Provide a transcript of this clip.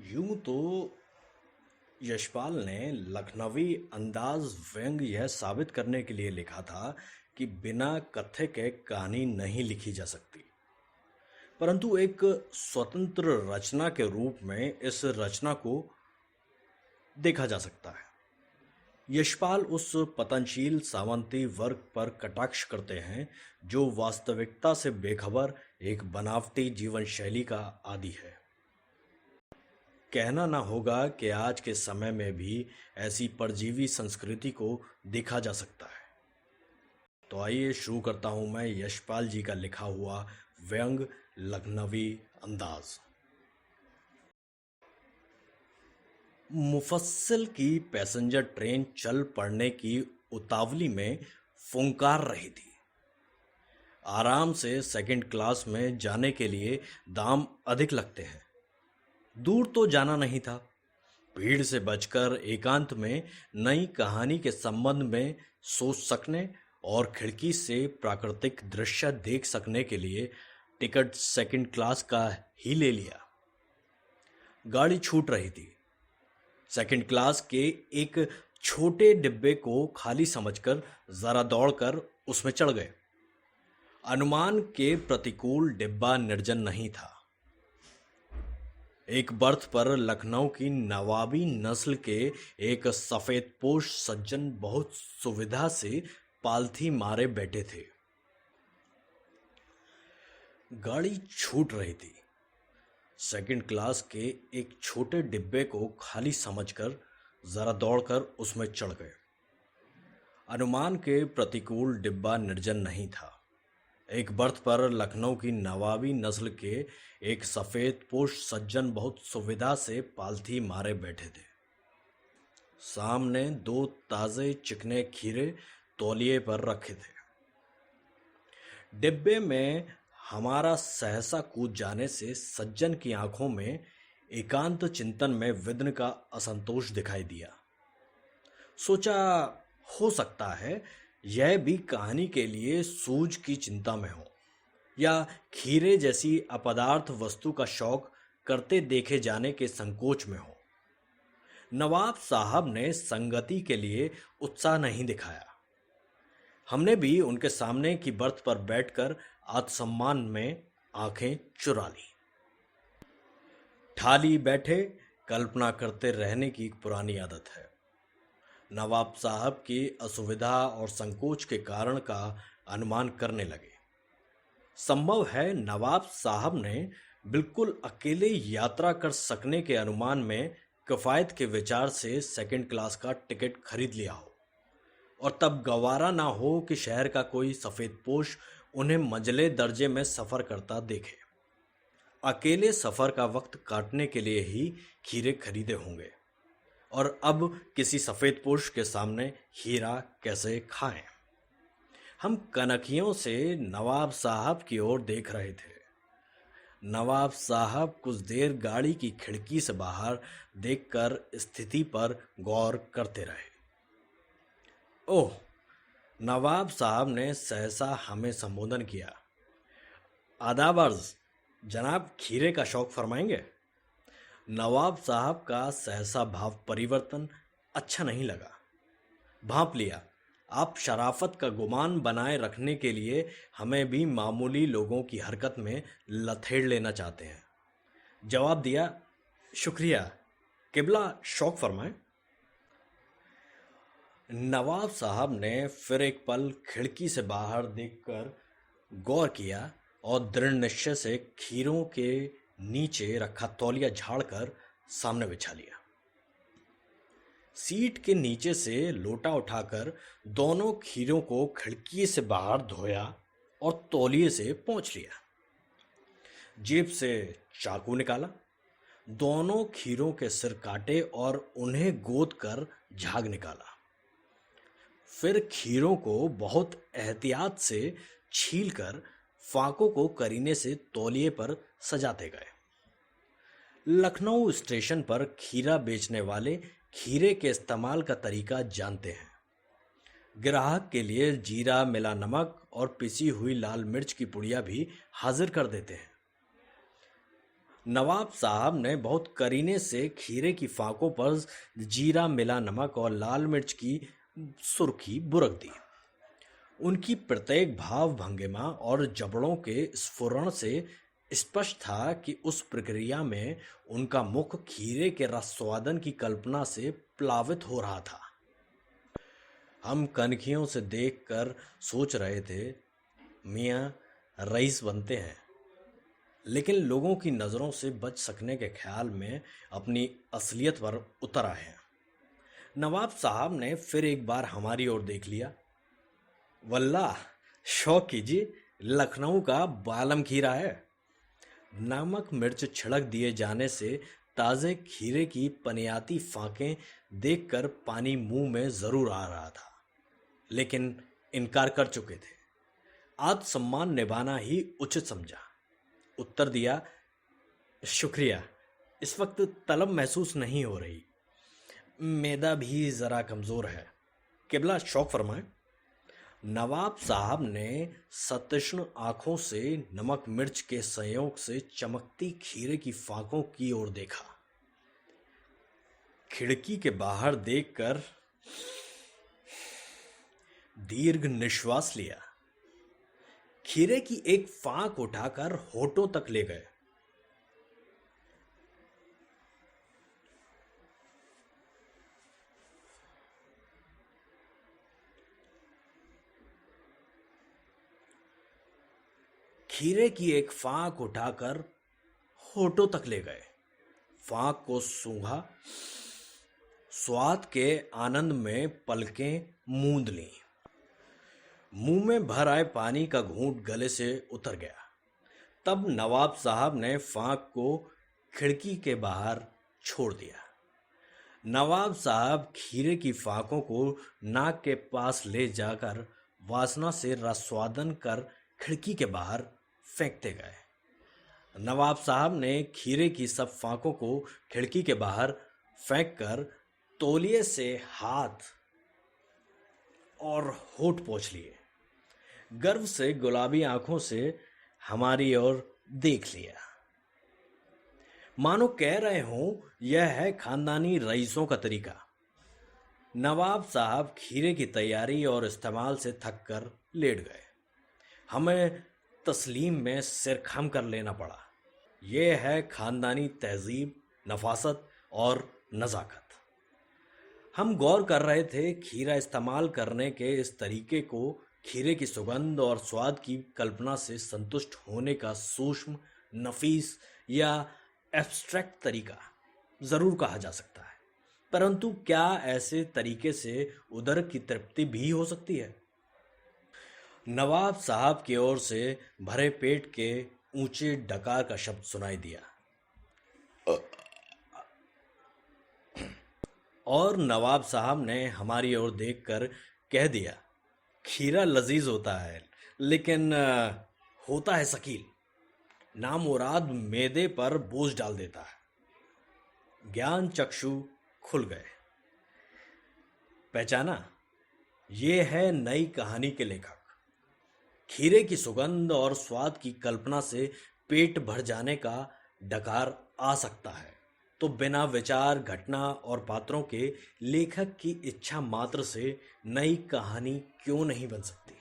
यूं तो यशपाल ने लखनवी अंदाज व्यंग यह साबित करने के लिए लिखा था कि बिना कथ्य के कहानी नहीं लिखी जा सकती। परंतु एक स्वतंत्र रचना के रूप में इस रचना को देखा जा सकता है। यशपाल उस पतनशील सामंती वर्ग पर कटाक्ष करते हैं जो वास्तविकता से बेखबर एक बनावटी जीवन शैली का आदी है। कहना ना होगा कि आज के समय में भी ऐसी परजीवी संस्कृति को देखा जा सकता है। तो आइए शुरू करता हूं मैं यशपाल जी का लिखा हुआ व्यंग लखनवी अंदाज। मुफस्सिल की पैसेंजर ट्रेन चल पड़ने की उतावली में फुंकार रही थी। आराम से सेकंड क्लास में जाने के लिए दाम अधिक लगते हैं। दूर तो जाना नहीं था। भीड़ से बचकर एकांत में नई कहानी के संबंध में सोच सकने और खिड़की से प्राकृतिक दृश्य देख सकने के लिए टिकट सेकंड क्लास का ही ले लिया। गाड़ी छूट रही थी। सेकंड क्लास के एक छोटे डिब्बे को खाली समझकर जरा दौड़कर उसमें चढ़ गए। अनुमान के प्रतिकूल डिब्बा निर्जन नहीं था। एक बर्थ पर लखनऊ की नवाबी नस्ल के एक सफेदपोश सज्जन बहुत सुविधा से पालथी मारे बैठे थे। गाड़ी छूट रही थी। सेकंड क्लास के एक छोटे डिब्बे को खाली समझकर जरा दौड़कर उसमें चढ़ गए। अनुमान के प्रतिकूल डिब्बा निर्जन नहीं था। एक बर्थ पर लखनऊ की नवाबी नस्ल के एक सफेदपोश सज्जन बहुत सुविधा से पालथी मारे बैठे थे। सामने दो ताजे चिकने खीरे तौलिए पर रखे थे। डिब्बे में हमारा सहसा कूद जाने से सज्जन की आंखों में एकांत चिंतन में विघ्न का असंतोष दिखाई दिया। सोचा हो सकता है यह भी कहानी के लिए सूझ की चिंता में हो या खीरे जैसी अपदार्थ वस्तु का शौक करते देखे जाने के संकोच में हो। नवाब साहब ने संगति के लिए उत्साह नहीं दिखाया। हमने भी उनके सामने की बर्थ पर बैठकर आत्मसम्मान में आंखें चुरा ली। ठाली बैठे कल्पना करते रहने की पुरानी आदत है। नवाब साहब की असुविधा और संकोच के कारण का अनुमान करने लगे। संभव है नवाब साहब ने बिल्कुल अकेले यात्रा कर सकने के अनुमान में किफायत के विचार से सेकंड क्लास का टिकट खरीद लिया हो और तब गवारा ना हो कि शहर का कोई सफेदपोश उन्हें मंझले दर्जे में सफर करता देखे। अकेले सफर का वक्त काटने के लिए ही खीरे खरीदे होंगे और अब किसी सफेदपोश के सामने हीरा कैसे खाएं। हम कनखियों से नवाब साहब की ओर देख रहे थे। नवाब साहब कुछ देर गाड़ी की खिड़की से बाहर देखकर स्थिति पर गौर करते रहे। ओह, नवाब साहब ने सहसा हमें संबोधन किया। आदाब अर्ज, जनाब खीरे का शौक फरमाएंगे? नवाब साहब का सहसा भाव परिवर्तन अच्छा नहीं लगा। भांप लिया, आप शराफत का गुमान बनाए रखने के लिए हमें भी मामूली लोगों की हरकत में लथेड़ लेना चाहते हैं। जवाब दिया, शुक्रिया, किबला शौक फरमाएं। नवाब साहब ने फिर एक पल खिड़की से बाहर देखकर गौर किया और दृढ़ निश्चय से खीरों के नीचे रखा तौलिया झाड़कर सामने बिछा लिया। सीट के नीचे से लोटा उठाकर दोनों खीरों को खिड़की से बाहर धोया और तौलिए से पोंछ लिया। जेब से चाकू निकाला, दोनों खीरों के सिर काटे और उन्हें गोद कर झाग निकाला। फिर खीरों को बहुत एहतियात से छीलकर फाकों को करीने से तौलिए पर सजाते गए। लखनऊ स्टेशन पर खीरा बेचने वाले खीरे के इस्तेमाल का तरीका जानते हैं। ग्राहक के लिए जीरा मिला नमक और पिसी हुई लाल मिर्च की पुड़िया भी हाजिर कर देते हैं। नवाब साहब ने बहुत करीने से खीरे की फाकों पर जीरा मिला नमक और लाल मिर्च की सुर्खी बुरक दी। उनकी प्रत्येक भाव भंगिमा और जबड़ों के स्फुरण से स्पष्ट था कि उस प्रक्रिया में उनका मुख खीरे के रसास्वादन की कल्पना से प्लावित हो रहा था। हम कनखियों से देखकर सोच रहे थे, मियाँ रईस बनते हैं, लेकिन लोगों की नज़रों से बच सकने के ख्याल में अपनी असलियत पर उतर आए हैं। नवाब साहब ने फिर एक बार हमारी ओर देख लिया। वल्लाह, शौक कीजिए, लखनऊ का बालम खीरा है। नमक मिर्च छिड़क दिए जाने से ताज़े खीरे की पनियाती फाकें देखकर पानी मुंह में ज़रूर आ रहा था, लेकिन इनकार कर चुके थे। आत्मसम्मान निभाना ही उचित समझा। उत्तर दिया, शुक्रिया, इस वक्त तलब महसूस नहीं हो रही। मैदा भी ज़रा कमज़ोर है। किबला शौक फरमाए। नवाब साहब ने सतृष्ण आंखों से नमक मिर्च के संयोग से चमकती खीरे की फाकों की ओर देखा। खिड़की के बाहर देखकर दीर्घ निश्वास लिया। खीरे की एक फाक उठाकर होठों तक ले गए। खीरे की एक फाक उठाकर होठों तक ले गए। फाक को सूंघा। स्वाद के आनंद में पलकें मूंद लीं। मुंह में भर आए पानी का घूंट गले से उतर गया। तब नवाब साहब ने फाक को खिड़की के बाहर छोड़ दिया। नवाब साहब खीरे की फाकों को नाक के पास ले जाकर वासना से रसास्वादन कर खिड़की के बाहर फेंकते गए। नवाब साहब ने खीरे की सब फाकों को खिड़की के बाहर फेंककर तौलिए से हाथ और होठ पोंछ लिए। गर्व से गुलाबी आंखों से हमारी ओर देख लिया, मानो कह रहे हों, यह है खानदानी रईसों का तरीका। नवाब साहब खीरे की तैयारी और इस्तेमाल से थक कर लेट गए। हमें तस्लीम में सिर खम कर लेना पड़ा। यह है खानदानी तहजीब, नफासत और नज़ाकत। हम गौर कर रहे थे, खीरा इस्तेमाल करने के इस तरीके को खीरे की सुगंध और स्वाद की कल्पना से संतुष्ट होने का सूक्ष्म, नफीस या एब्स्ट्रैक्ट तरीका ज़रूर कहा जा सकता है, परंतु क्या ऐसे तरीके से उदर की तृप्ति भी हो सकती है? नवाब साहब की ओर से भरे पेट के ऊंचे डकार का शब्द सुनाई दिया और नवाब साहब ने हमारी ओर देखकर कह दिया, खीरा लजीज होता है, लेकिन होता है शकील। नामुराद मैदे पर बोझ डाल देता है। ज्ञान चक्षु खुल गए। पहचाना, ये है नई कहानी के लेखक। खीरे की सुगंध और स्वाद की कल्पना से पेट भर जाने का डकार आ सकता है, तो बिना विचार, घटना और पात्रों के लेखक की इच्छा मात्र से नई कहानी क्यों नहीं बन सकती?